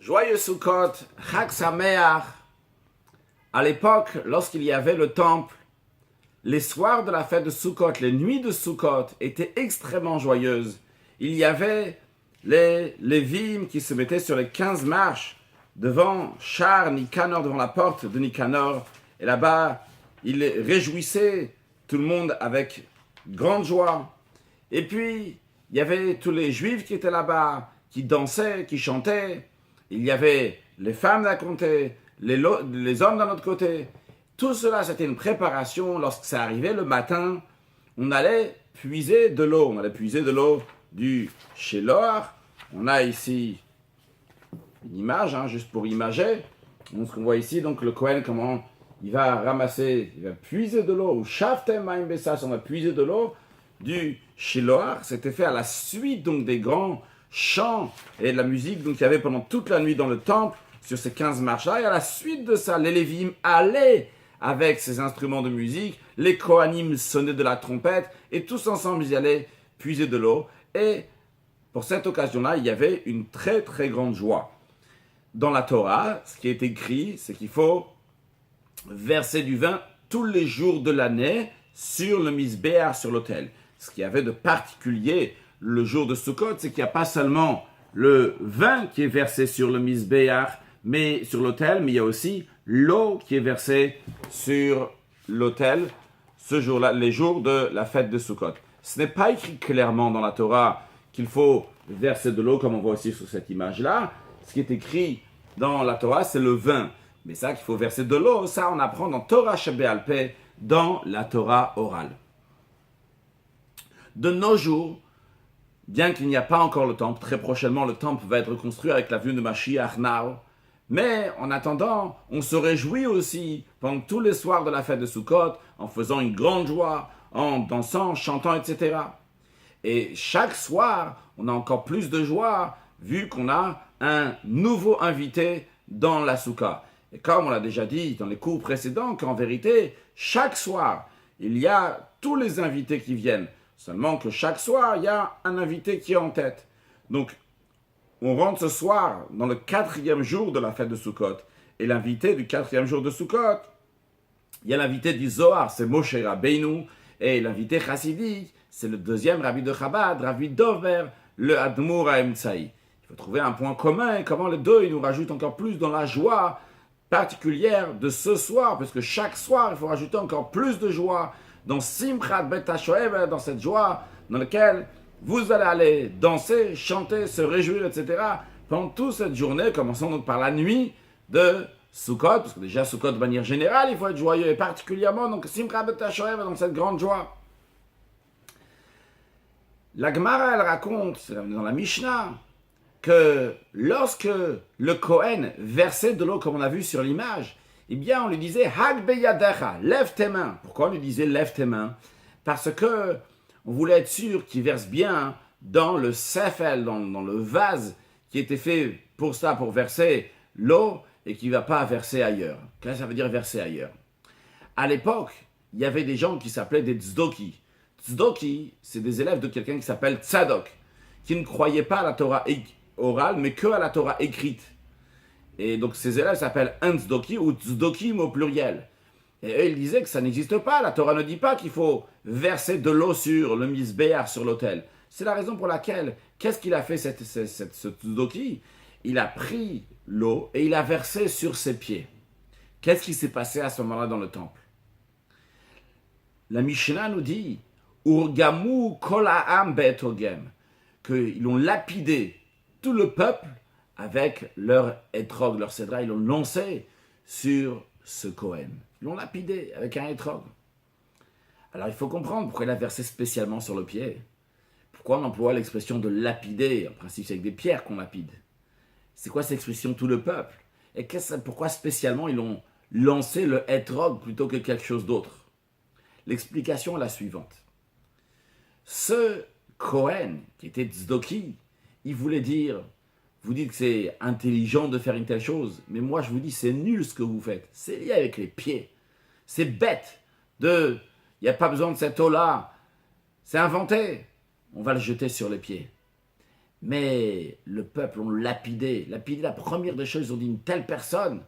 Joyeux Sukkot, Chag Sameach. À l'époque, lorsqu'il y avait le temple, les soirs de la fête de Sukkot, les nuits de Sukkot étaient extrêmement joyeuses. Il y avait les Lévim qui se mettaient sur les 15 marches devant Char Nicanor, devant la porte de Nicanor. Et là-bas, ils réjouissaient tout le monde avec grande joie. Et puis, il y avait tous les Juifs qui étaient là-bas, qui dansaient, qui chantaient. Il y avait les femmes d'un côté, les hommes d'un autre côté. Tout cela, c'était une préparation. Lorsque ça arrivait le matin, on allait puiser de l'eau. On allait puiser de l'eau du Sheloach. On a ici une image, juste pour imager. Donc, ce qu'on voit ici, donc le Kohen, comment il va ramasser, il va puiser de l'eau. Ou Shaftem Maim Bessas, on va puiser de l'eau du Sheloach. C'était fait à la suite donc des grands chants et de la musique donc, qu'il y avait pendant toute la nuit dans le temple sur ces 15 marches-là. Et à la suite de ça, les Lévim allaient avec ces instruments de musique, les Kohanim sonnaient de la trompette et tous ensemble ils allaient puiser de l'eau. Et pour cette occasion-là, il y avait une très très grande joie. Dans la Torah, ce qui est écrit, c'est qu'il faut verser du vin tous les jours de l'année sur le misbéach, sur l'autel. Ce qu'il y avait de particulier le jour de Sukkot, c'est qu'il n'y a pas seulement le vin qui est versé sur le misbéach, mais sur l'autel, mais il y a aussi l'eau qui est versée sur l'autel ce jour-là, les jours de la fête de Sukkot. Ce n'est pas écrit clairement dans la Torah qu'il faut verser de l'eau, comme on voit aussi sur cette image-là. Ce qui est écrit dans la Torah, c'est le vin. Mais ça, qu'il faut verser de l'eau, ça on apprend dans Torah Shebe'al Peh, dans la Torah orale. De nos jours, bien qu'il n'y a pas encore le temple, très prochainement le temple va être reconstruit avec la venue de Mashiach Now. Mais en attendant, on se réjouit aussi pendant tous les soirs de la fête de Sukkot, en faisant une grande joie, en dansant, chantant, etc. Et chaque soir, on a encore plus de joie vu qu'on a un nouveau invité dans la Soukha. Et comme on l'a déjà dit dans les cours précédents, qu'en vérité, chaque soir, il y a tous les invités qui viennent. Seulement que chaque soir, il y a un invité qui est en tête. Donc, on rentre ce soir dans le 4e jour de la fête de Sukkot. Et l'invité du 4e jour de Sukkot, il y a l'invité du Zohar, c'est Moshe Rabbeinu. Et l'invité chassidique, c'est le 2e rabbi de Chabad, Rabbi Dover, le Admour Haemtsaï. Il faut trouver un point commun, comment les deux, ils nous rajoutent encore plus dans la joie particulière de ce soir, parce que chaque soir, il faut rajouter encore plus de joie dans Simchat Bet HaShoev, dans cette joie dans laquelle vous allez aller danser, chanter, se réjouir, etc. pendant toute cette journée, commençons donc par la nuit de Sukkot, parce que déjà Sukkot de manière générale, il faut être joyeux, et particulièrement donc Simchat Bet HaShoev, dans cette grande joie. La Gemara, elle raconte, c'est dans la Mishnah, que lorsque le Kohen versait de l'eau, comme on a vu sur l'image, eh bien, on lui disait « Hag beyadecha » lève tes mains. Pourquoi on lui disait « lève tes mains » Parce que on voulait être sûr qu'il verse bien dans le sefel, dans le vase qui était fait pour ça, pour verser l'eau, et qui ne va pas verser ailleurs. Qu'est-ce que ça veut dire verser ailleurs? À l'époque, il y avait des gens qui s'appelaient des tzdoki. Tzdoki, c'est des élèves de quelqu'un qui s'appelle tzadok, qui ne croyaient pas à la Torah orale, mais que à la Torah écrite. Et donc ces élèves s'appellent un tzdoki ou tzdokim au pluriel. Et eux, ils disaient que ça n'existe pas. La Torah ne dit pas qu'il faut verser de l'eau sur le misbéach, sur l'autel. C'est la raison pour laquelle, qu'est-ce qu'il a fait ce tzdoki? Il a pris l'eau et il a versé sur ses pieds. Qu'est-ce qui s'est passé à ce moment-là dans le temple? La Mishnah nous dit Urgamu kol ha'am be'etogem, qu'ils ont lapidé tout le peuple avec leur étrog, leur cédra, ils l'ont lancé sur ce Kohen. Ils l'ont lapidé avec un étrog. Alors il faut comprendre pourquoi il a versé spécialement sur le pied. Pourquoi on emploie l'expression de lapider? En principe, c'est avec des pierres qu'on lapide. C'est quoi cette expression tout le peuple? Et pourquoi spécialement ils ont lancé le étrog plutôt que quelque chose d'autre? L'explication est la suivante. Ce Kohen, qui était tzdoki, il voulait dire, vous dites que c'est intelligent de faire une telle chose, mais moi je vous dis c'est nul ce que vous faites. C'est lié avec les pieds. C'est bête. Il n'y a pas besoin de cette eau-là. C'est inventé. On va le jeter sur les pieds. Mais le peuple ont lapidé. Lapidé, la première des choses, ils ont dit une telle personne,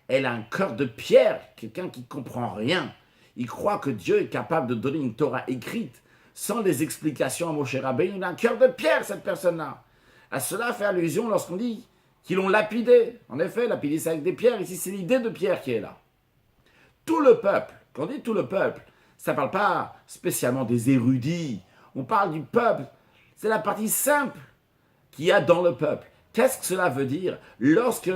elle a un cœur de pierre, quelqu'un qui ne comprend rien. Il croit que Dieu est capable de donner une Torah écrite sans les explications à Moshe Rabbeinu. Il a un cœur de pierre, cette personne-là. À cela fait allusion lorsqu'on dit qu'ils l'ont lapidé. En effet, lapidé, c'est avec des pierres. Ici, c'est l'idée de pierre qui est là. Tout le peuple, quand on dit tout le peuple, ça ne parle pas spécialement des érudits. On parle du peuple. C'est la partie simple qu'il y a dans le peuple. Qu'est-ce que cela veut dire? Lorsque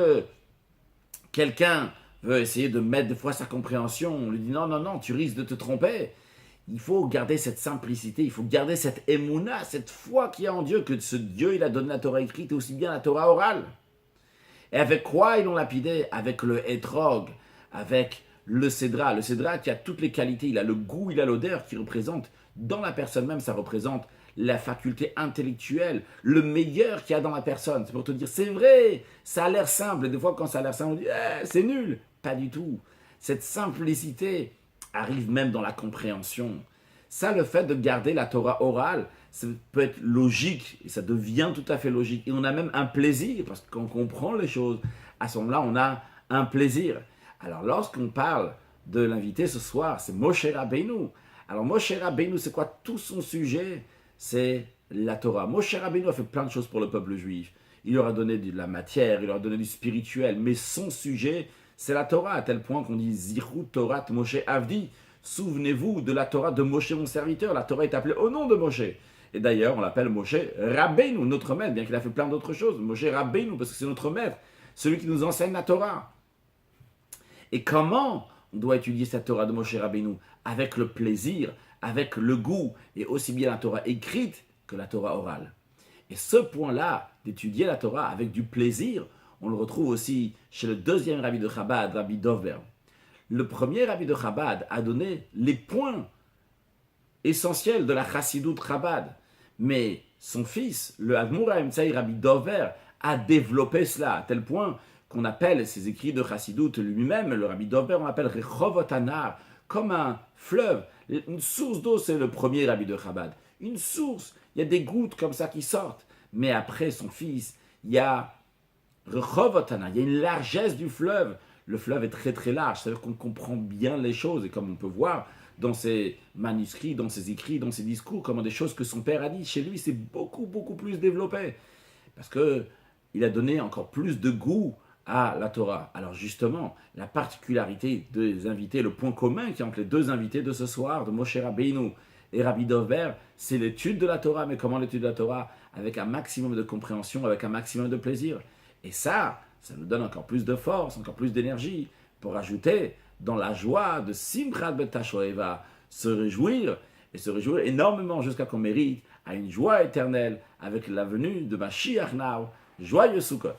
quelqu'un veut essayer de mettre des fois sa compréhension, on lui dit non, non, non, tu risques de te tromper. Il faut garder cette simplicité, il faut garder cette émouna, cette foi qu'il y a en Dieu, que ce Dieu, il a donné la Torah écrite et aussi bien la Torah orale. Et avec quoi ils l'ont lapidé? Avec le hétrog, avec le cédra. Le cédra qui a toutes les qualités, il a le goût, il a l'odeur, qui représente, dans la personne même, ça représente la faculté intellectuelle, le meilleur qu'il y a dans la personne. C'est pour te dire, c'est vrai, ça a l'air simple. Et des fois, quand ça a l'air simple, on dit, c'est nul. Pas du tout. Cette simplicité arrive même dans la compréhension. Ça, le fait de garder la Torah orale, ça peut être logique, et ça devient tout à fait logique. Et on a même un plaisir, parce que quand on comprend les choses, à ce moment-là, on a un plaisir. Alors, lorsqu'on parle de l'invité ce soir, c'est Moshe Rabbeinu. Alors, Moshe Rabbeinu, c'est quoi tout son sujet? C'est la Torah. Moshe Rabbeinu a fait plein de choses pour le peuple juif. Il leur a donné de la matière, il leur a donné du spirituel, mais son sujet, c'est la Torah, à tel point qu'on dit Zichru Torat Moshe Avdi. Souvenez-vous de la Torah de Moshe, mon serviteur. La Torah est appelée au nom de Moshe. Et d'ailleurs, on l'appelle Moshe Rabbeinu, notre maître, bien qu'il a fait plein d'autres choses. Moshe Rabbeinu, parce que c'est notre maître, celui qui nous enseigne la Torah. Et comment on doit étudier cette Torah de Moshe Rabbeinu? Avec le plaisir, avec le goût, et aussi bien la Torah écrite que la Torah orale. Et ce point-là, d'étudier la Torah avec du plaisir, on le retrouve aussi chez le deuxième rabbi de Chabad, Rabbi Dovber. Le premier rabbi de Chabad a donné les points essentiels de la Chassidut Chabad. Mais son fils, le Admour HaEmtsaï, Rabbi Dovber, a développé cela à tel point qu'on appelle ses écrits de Chassidut lui-même, le Rabbi Dovber, on l'appelle Rechovot Anar, comme un fleuve. Une source d'eau, c'est le premier rabbi de Chabad. Une source, il y a des gouttes comme ça qui sortent. Mais après son fils, il y a Rechovot Anar, il y a une largesse du fleuve. Le fleuve est très très large, c'est-à-dire qu'on comprend bien les choses. Et comme on peut voir dans ses manuscrits, dans ses écrits, dans ses discours, comment des choses que son père a dit, chez lui, c'est beaucoup, beaucoup plus développé. Parce qu'il a donné encore plus de goût à la Torah. Alors justement, la particularité des invités, le point commun qui est entre les deux invités de ce soir, de Moshe Rabbeinu et Rabbi Dovber, c'est l'étude de la Torah. Mais comment l'étude de la Torah? Avec un maximum de compréhension, avec un maximum de plaisir. Et ça nous donne encore plus de force, encore plus d'énergie, pour ajouter dans la joie de Simchat Bet HaShoeva, se réjouir énormément jusqu'à qu'on mérite à une joie éternelle avec la venue de Mashiach Now. Joyeux Sukkot!